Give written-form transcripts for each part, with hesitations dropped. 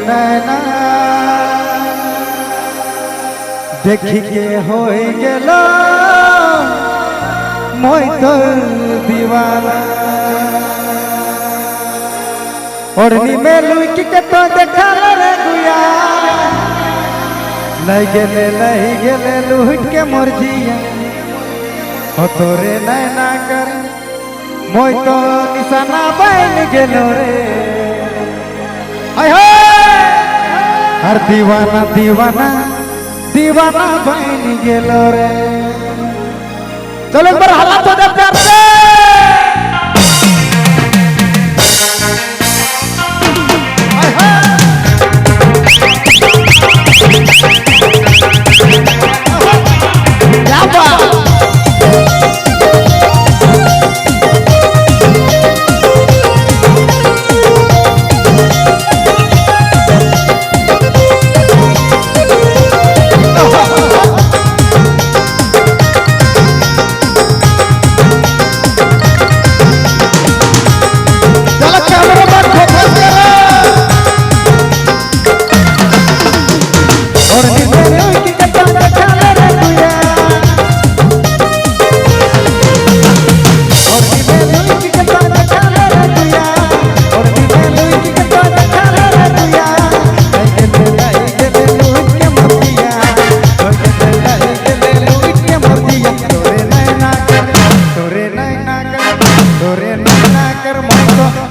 नैना देखी के हो गेल मोय तो दीवाना ओढ़नी में लुक के तो देखा रे गुया नहीं गेले लुट के मोर जिया हो तोरे नैना कर मोय तो निशाना बन गेलो रे हर दीवाना दीवाना दीवाना बन गेलो रे। चलो एक बार हालात हो जाए प्यार से। क्या बात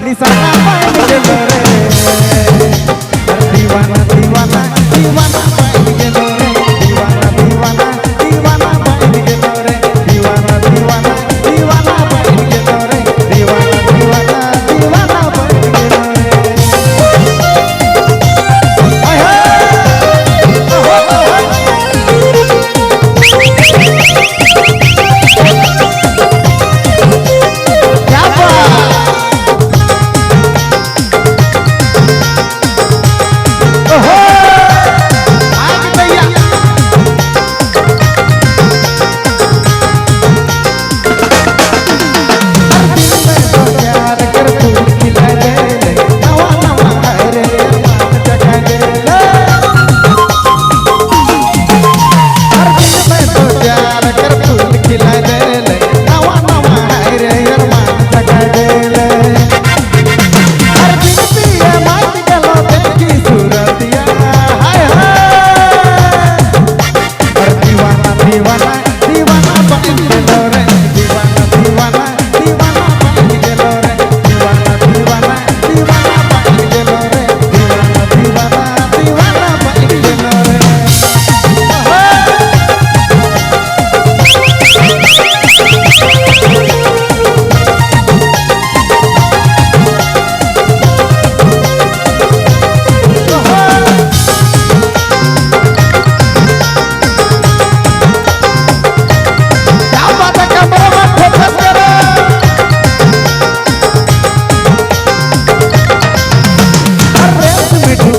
निशाना बन गेलो रे दीवाना दीवाना दीवाना बन गेलो रे दीवाना दीवाना दीवाना बन गेलो रे दीवाना दीवाना दीवाना बन गेलो रे दीवाना दीवाना दीवाना बन गेलो रे। क्या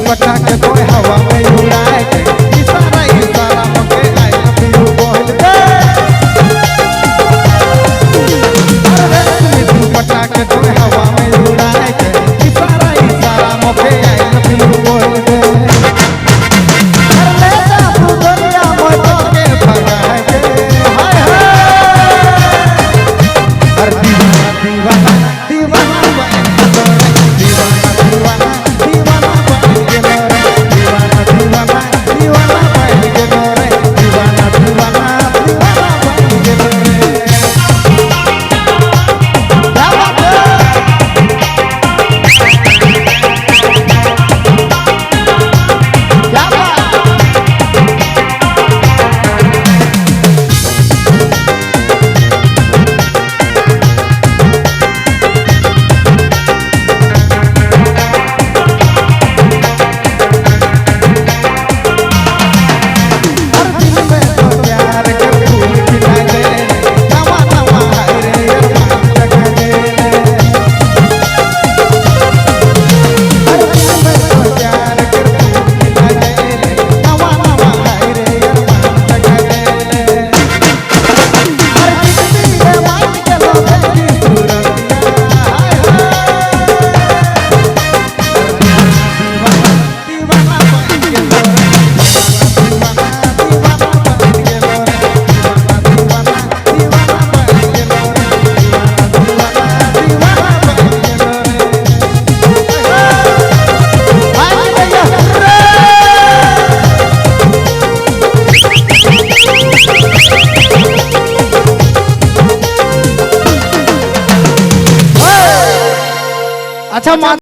पटाखे कोई हवा में उड़ाए के इशारा इशारा मके आई लव यू बोल दे अरे तू पटाखे कोई हवा में उड़ाए के इशारा इशारा मके आई लव यू बोल दे अरे जा तू दुनिया में तो के भगाए के हाय हाय हर दीवाना दीवाना दीवाना बन गेलो रे दीवाना दीवाना दीवाना बन गेलो रे दीवाना दीवाना আচ্ছা